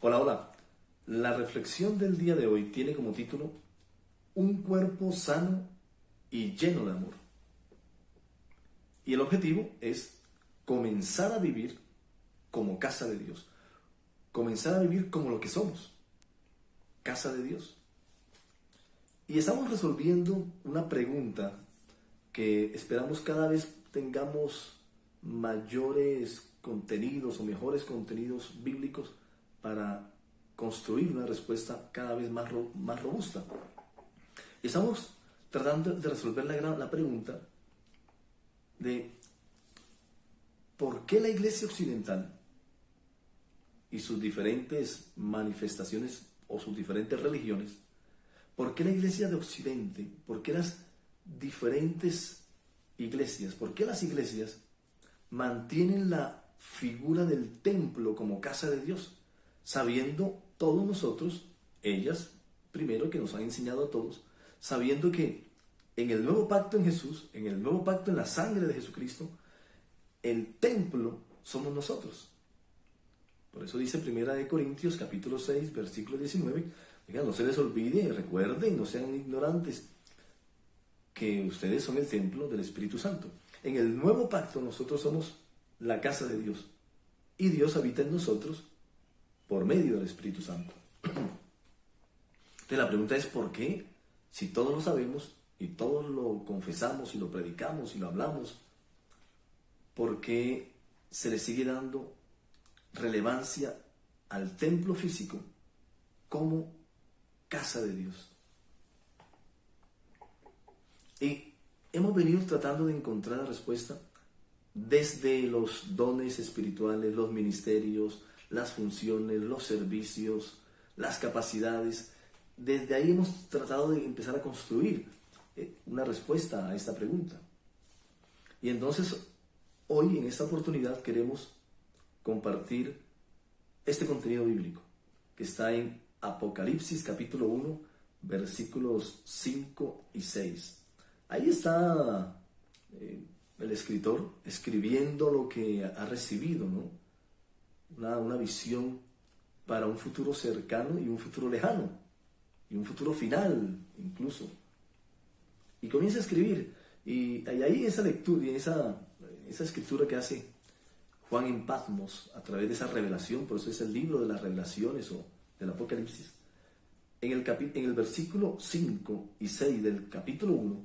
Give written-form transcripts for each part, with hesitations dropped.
Hola, hola. La reflexión del día de hoy tiene como título Un cuerpo sano y lleno de amor. Y el objetivo es comenzar a vivir como casa de Dios. Comenzar a vivir como lo que somos, casa de Dios. Y estamos resolviendo una pregunta que esperamos cada vez tengamos mayores contenidos o mejores contenidos bíblicos para construir una respuesta cada vez más robusta. Y estamos tratando de resolver la pregunta de por qué la Iglesia Occidental y sus diferentes manifestaciones o sus diferentes religiones, por qué la Iglesia de Occidente, por qué las diferentes iglesias, por qué las iglesias mantienen la figura del templo como casa de Dios, sabiendo todos nosotros, ellas primero que nos han enseñado a todos, sabiendo que en el nuevo pacto en Jesús, en el nuevo pacto en la sangre de Jesucristo, el templo somos nosotros. Por eso dice 1 Corintios capítulo 6, versículo 19, oigan, no se les olvide, recuerden, no sean ignorantes, que ustedes son el templo del Espíritu Santo. En el nuevo pacto nosotros somos la casa de Dios y Dios habita en nosotros por medio del Espíritu Santo. Entonces la pregunta es ¿por qué? Si todos lo sabemos y todos lo confesamos y lo predicamos y lo hablamos, ¿por qué se le sigue dando relevancia al templo físico como casa de Dios? Y hemos venido tratando de encontrar la respuesta desde los dones espirituales, los ministerios, las funciones, los servicios, las capacidades. Desde ahí hemos tratado de empezar a construir una respuesta a esta pregunta. Y entonces, hoy en esta oportunidad queremos compartir este contenido bíblico que está en Apocalipsis capítulo 1, versículos 5 y 6. Ahí está el escritor escribiendo lo que ha recibido, ¿no? Una visión para un futuro cercano y un futuro lejano, y un futuro final incluso. Y comienza a escribir, y ahí esa lectura y esa escritura que hace Juan en Patmos a través de esa revelación, por eso es el libro de las revelaciones o del Apocalipsis. En el versículo 5 y 6 del capítulo 1,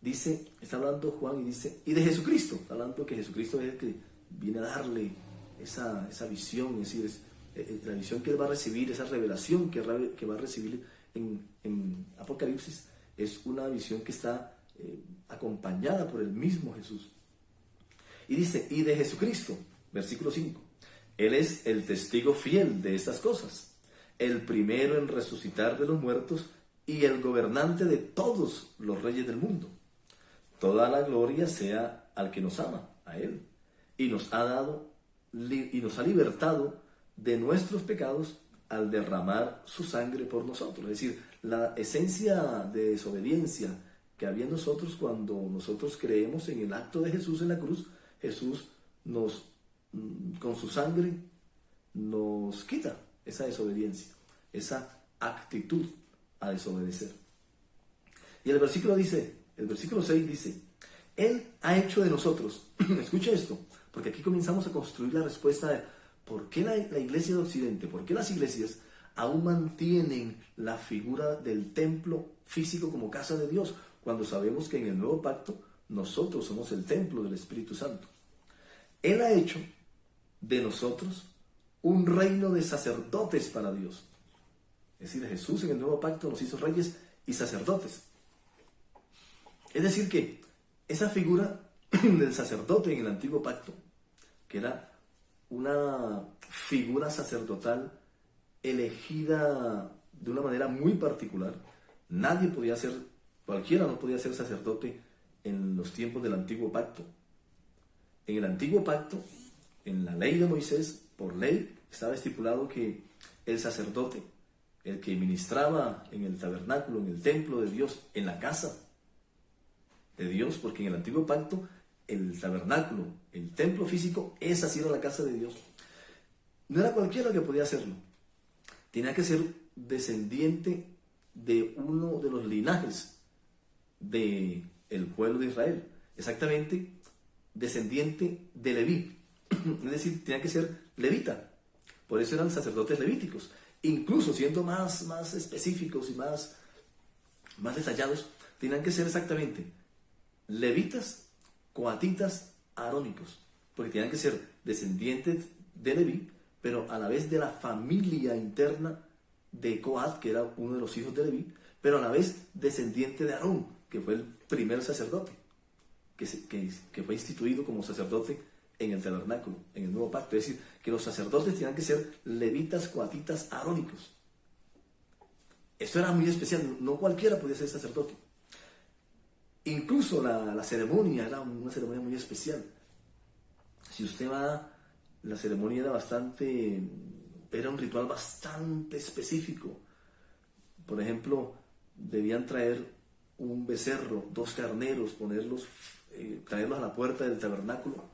dice, está hablando Juan y dice, y de Jesucristo, está hablando que Jesucristo es el que viene a darle esa visión, es decir, la visión que él va a recibir, esa revelación que va a recibir en Apocalipsis, es una visión que está acompañada por el mismo Jesús. Y dice, y de Jesucristo, versículo 5, Él es el testigo fiel de estas cosas, el primero en resucitar de los muertos y el gobernante de todos los reyes del mundo. Toda la gloria sea al que nos ama, a Él, y nos ha libertado de nuestros pecados al derramar su sangre por nosotros. Es decir, la esencia de desobediencia que había en nosotros cuando nosotros creemos en el acto de Jesús en la cruz, Jesús con su sangre nos quita esa desobediencia, esa actitud a desobedecer. Y el versículo 6 dice, Él ha hecho de nosotros, escucha esto, porque aquí comenzamos a construir la respuesta de por qué la iglesia de Occidente, por qué las iglesias aún mantienen la figura del templo físico como casa de Dios, cuando sabemos que en el nuevo pacto nosotros somos el templo del Espíritu Santo. Él ha hecho de nosotros un reino de sacerdotes para Dios. Es decir, Jesús en el nuevo pacto nos hizo reyes y sacerdotes. Es decir que esa figura del sacerdote en el antiguo pacto, que era una figura sacerdotal elegida de una manera muy particular, cualquiera no podía ser sacerdote en los tiempos del antiguo pacto. En el antiguo pacto, en la ley de Moisés, por ley, estaba estipulado que el sacerdote, el que ministraba en el tabernáculo, en el templo de Dios, en la casa de Dios, porque en el antiguo pacto el tabernáculo, el templo físico, esa sí era la casa de Dios. No era cualquiera que podía hacerlo. tenía que ser descendiente de uno de los linajes del pueblo de Israel, exactamente descendiente de Leví, es decir, tenía que ser levita, por eso eran sacerdotes levíticos. Incluso siendo más específicos y más detallados, tenían que ser exactamente levitas, coatitas, arónicos, porque tenían que ser descendientes de Leví, pero a la vez de la familia interna de Coat, que era uno de los hijos de Leví, pero a la vez descendiente de Aarón, que fue el primer sacerdote, que fue instituido como sacerdote en el tabernáculo, en el nuevo pacto. Es decir, que los sacerdotes tenían que ser levitas, coatitas, arónicos. Esto era muy especial, no cualquiera podía ser sacerdote. Incluso la ceremonia era una ceremonia muy especial. Si usted va, la ceremonia era un ritual bastante específico. Por ejemplo, debían traer un becerro, 2 carneros, traerlos a la puerta del tabernáculo,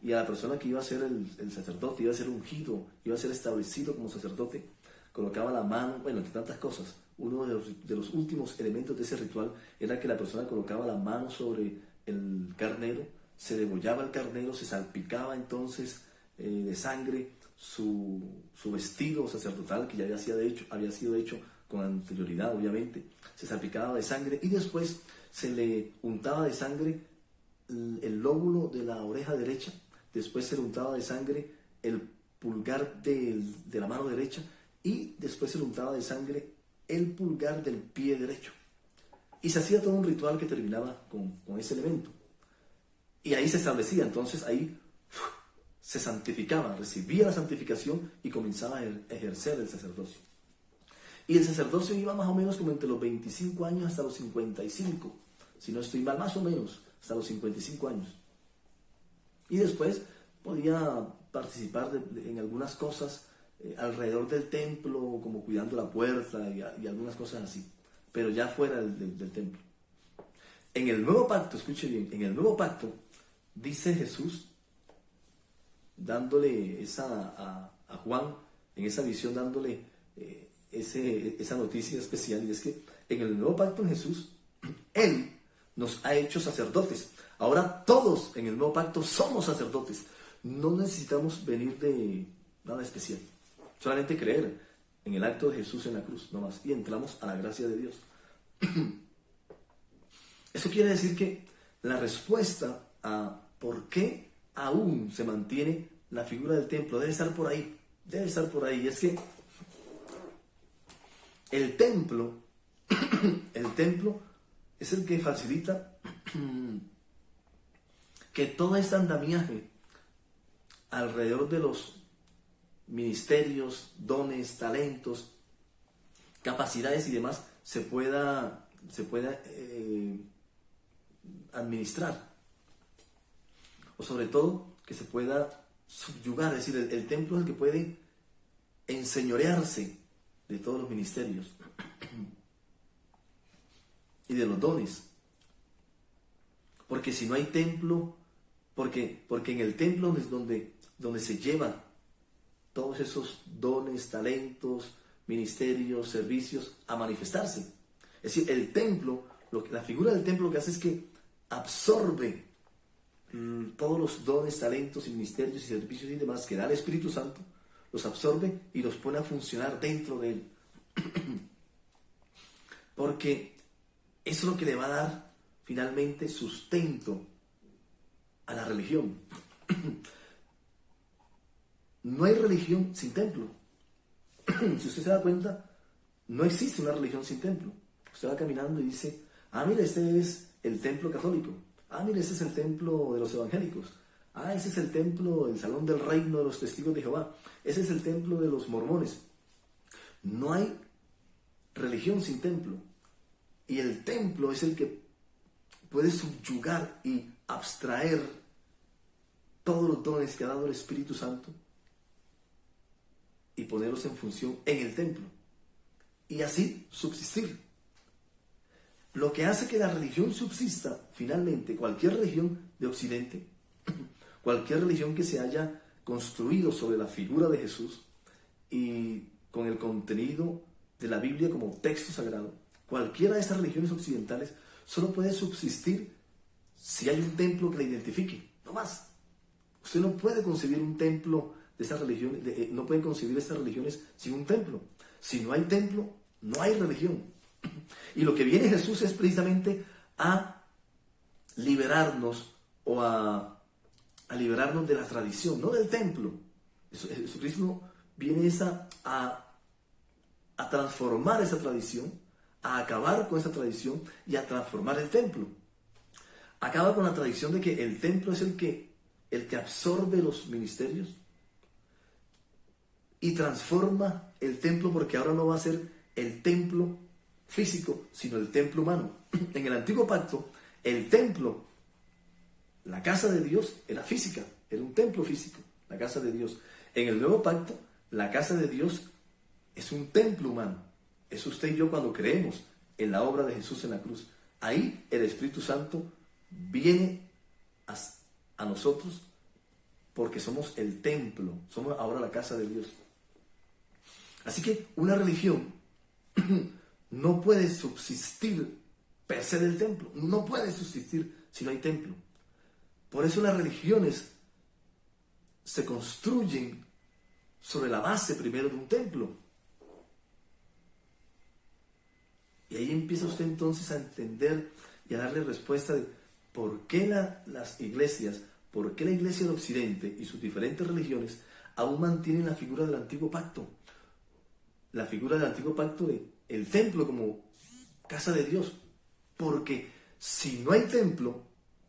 y a la persona que iba a ser el sacerdote, iba a ser ungido, iba a ser establecido como sacerdote, colocaba la mano, bueno, entre tantas cosas. Uno de los últimos elementos de ese ritual era que la persona colocaba la mano sobre el carnero, se degollaba el carnero, se salpicaba entonces de sangre su vestido sacerdotal, que ya había sido hecho con anterioridad, obviamente, se salpicaba de sangre, y después se le untaba de sangre el lóbulo de la oreja derecha, después se le untaba de sangre el pulgar de la mano derecha, y después se le untaba de sangre el pulgar del pie derecho. Y se hacía todo un ritual que terminaba con ese elemento. Y ahí se establecía, entonces ahí se santificaba, recibía la santificación y comenzaba a ejercer el sacerdocio. Y el sacerdocio iba más o menos como entre los 25 años hasta los 55, si no estoy mal, más o menos hasta los 55 años. Y después podía participar en algunas cosas alrededor del templo, como cuidando la puerta y algunas cosas así, pero ya fuera del templo. En el nuevo pacto, escuche bien, en el nuevo pacto dice Jesús, dándole a Juan, en esa visión, dándole esa noticia especial, y es que en el nuevo pacto en Jesús, Él nos ha hecho sacerdotes. Ahora todos en el nuevo pacto somos sacerdotes. No necesitamos venir de nada especial, solamente creer en el acto de Jesús en la cruz, no más, y entramos a la gracia de Dios. Eso quiere decir que la respuesta a por qué aún se mantiene la figura del templo debe estar por ahí, y es que el templo es el que facilita que todo este andamiaje alrededor de los ministerios, dones, talentos, capacidades y demás se pueda administrar, o sobre todo que se pueda subyugar. Es decir, el templo es el que puede enseñorearse de todos los ministerios y de los dones, porque si no hay templo, porque en el templo es donde se llevan todos esos dones, talentos, ministerios, servicios a manifestarse. Es decir, el templo, la figura del templo lo que hace es que absorbe todos los dones, talentos, y ministerios y servicios y demás que da el Espíritu Santo, los absorbe y los pone a funcionar dentro de él. Porque eso es lo que le va a dar finalmente sustento a la religión. No hay religión sin templo. Si usted se da cuenta, no existe una religión sin templo. Usted va caminando y dice, mira, este es el templo católico. Mira, este es el templo de los evangélicos. Ese es el templo, el salón del reino de los testigos de Jehová. Ese es el templo de los mormones. No hay religión sin templo. Y el templo es el que puede subyugar y abstraer todos los dones que ha dado el Espíritu Santo y ponerlos en función en el templo. Y así subsistir. Lo que hace que la religión subsista, finalmente, cualquier religión de Occidente, cualquier religión que se haya construido sobre la figura de Jesús y con el contenido de la Biblia como texto sagrado, cualquiera de estas religiones occidentales solo puede subsistir si hay un templo que la identifique, no más. Usted no puede concebir un templo de estas religiones, no pueden concebir estas religiones sin un templo. Si no hay templo, no hay religión. Y lo que viene Jesús es precisamente a liberarnos o a liberarnos de la tradición, no del templo. Jesucristo viene a transformar esa tradición, a acabar con esa tradición y a transformar el templo. Acaba con la tradición de que el templo es el que absorbe los ministerios y transforma el templo, porque ahora no va a ser el templo físico, sino el templo humano. En el antiguo pacto, el templo, la casa de Dios, era física, era un templo físico, la casa de Dios. En el nuevo pacto, la casa de Dios es un templo humano. Es usted y yo cuando creemos en la obra de Jesús en la cruz. Ahí el Espíritu Santo viene a nosotros porque somos el templo, somos ahora la casa de Dios. Así que una religión no puede subsistir per se del templo, no puede subsistir si no hay templo. Por eso las religiones se construyen sobre la base primero de un templo. Y ahí empieza usted entonces a entender y a darle respuesta de por qué las iglesias, por qué la iglesia del Occidente y sus diferentes religiones aún mantienen la figura del antiguo pacto. La figura del antiguo pacto de el templo como casa de Dios. Porque si no hay templo,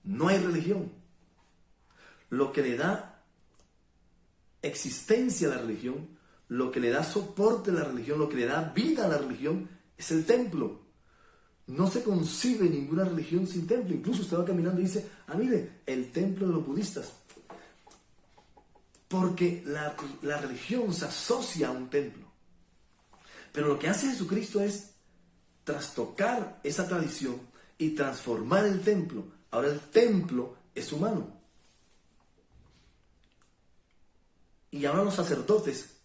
no hay religión. Lo que le da existencia a la religión, lo que le da soporte a la religión, lo que le da vida a la religión, es el templo. No se concibe ninguna religión sin templo. Incluso usted va caminando y dice, mire, el templo de los budistas. Porque la religión se asocia a un templo. Pero lo que hace Jesucristo es trastocar esa tradición y transformar el templo. Ahora el templo es humano. Y ahora los sacerdotes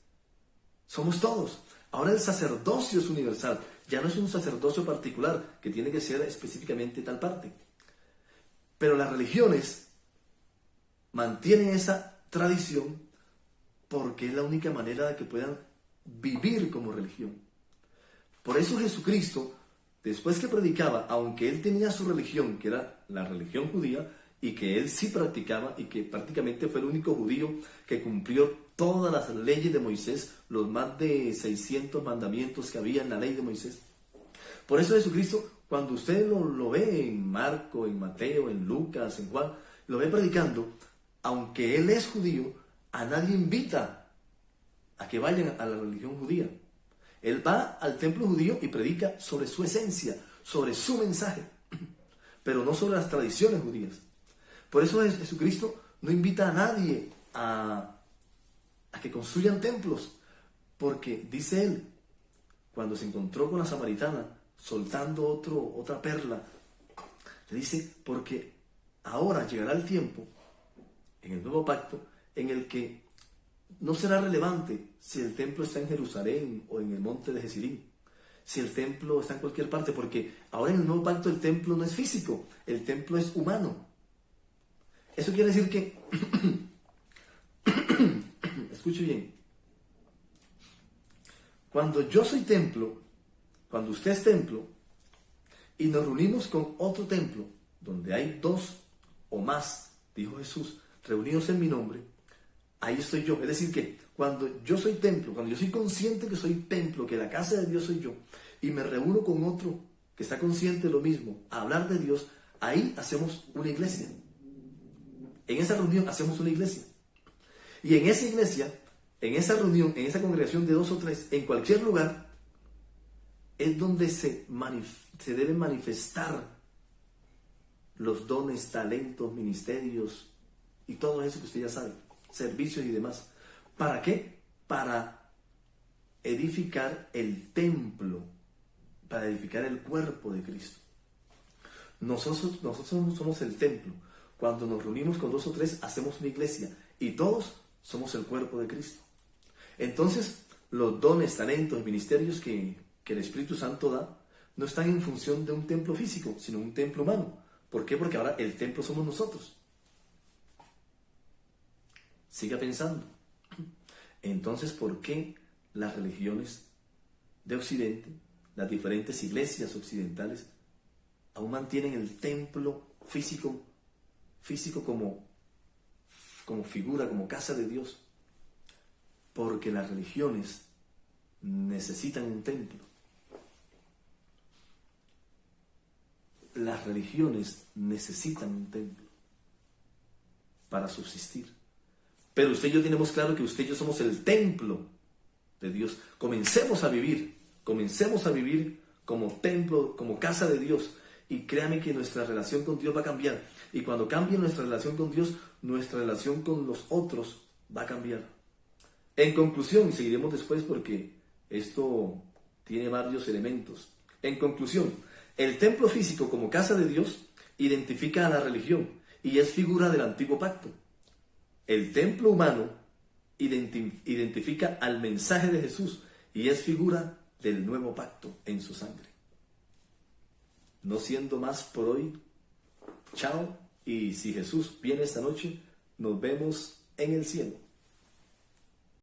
somos todos. Ahora el sacerdocio es universal. Ya no es un sacerdocio particular que tiene que ser específicamente tal parte. Pero las religiones mantienen esa tradición porque es la única manera de que puedan vivir como religión. Por eso Jesucristo, después que predicaba, aunque él tenía su religión, que era la religión judía, y que él sí practicaba, y que prácticamente fue el único judío que cumplió todas las leyes de Moisés, los más de 600 mandamientos que había en la ley de Moisés. Por eso Jesucristo, cuando usted lo ve en Marco, en Mateo, en Lucas, en Juan, lo ve predicando, aunque él es judío, a nadie invita a que vayan a la religión judía. Él va al templo judío y predica sobre su esencia, sobre su mensaje, pero no sobre las tradiciones judías. Por eso Jesucristo no invita a nadie a que construyan templos, porque dice él, cuando se encontró con la samaritana, soltando otra perla, le dice, porque ahora llegará el tiempo, en el nuevo pacto, en el que no será relevante si el templo está en Jerusalén o en el monte de Gerizim, si el templo está en cualquier parte, porque ahora en el nuevo pacto el templo no es físico, el templo es humano. Eso quiere decir que, escuche bien, cuando yo soy templo, cuando usted es templo, y nos reunimos con otro templo, donde hay 2 o más, dijo Jesús, reunidos en mi nombre, ahí estoy yo. Es decir que cuando yo soy templo, cuando yo soy consciente que soy templo, que la casa de Dios soy yo, y me reúno con otro que está consciente de lo mismo, a hablar de Dios, ahí hacemos una iglesia. En esa reunión hacemos una iglesia. Y en esa iglesia, en esa reunión, en esa congregación de 2 o 3, en cualquier lugar, es donde se deben manifestar los dones, talentos, ministerios y todo eso que usted ya sabe, servicios y demás. ¿Para qué? Para edificar el templo, para edificar el cuerpo de Cristo. Nosotros somos el templo. Cuando nos reunimos con 2 o 3, hacemos una iglesia y todos somos el cuerpo de Cristo. Entonces, los dones, talentos y ministerios que el Espíritu Santo da no están en función de un templo físico, sino un templo humano. ¿Por qué? Porque ahora el templo somos nosotros. Siga pensando. Entonces, ¿por qué las religiones de Occidente, las diferentes iglesias occidentales, aún mantienen el templo físico como figura, como casa de Dios? Porque las religiones necesitan un templo. Las religiones necesitan un templo para subsistir. Pero usted y yo tenemos claro que usted y yo somos el templo de Dios. Comencemos a vivir como templo, como casa de Dios. Y créame que nuestra relación con Dios va a cambiar. Y cuando cambie nuestra relación con Dios, nuestra relación con los otros va a cambiar. En conclusión, y seguiremos después porque esto tiene varios elementos. En conclusión, el templo físico como casa de Dios identifica a la religión y es figura del antiguo pacto. El templo humano identifica al mensaje de Jesús y es figura del nuevo pacto en su sangre. No siendo más por hoy, chao, y si Jesús viene esta noche, nos vemos en el cielo.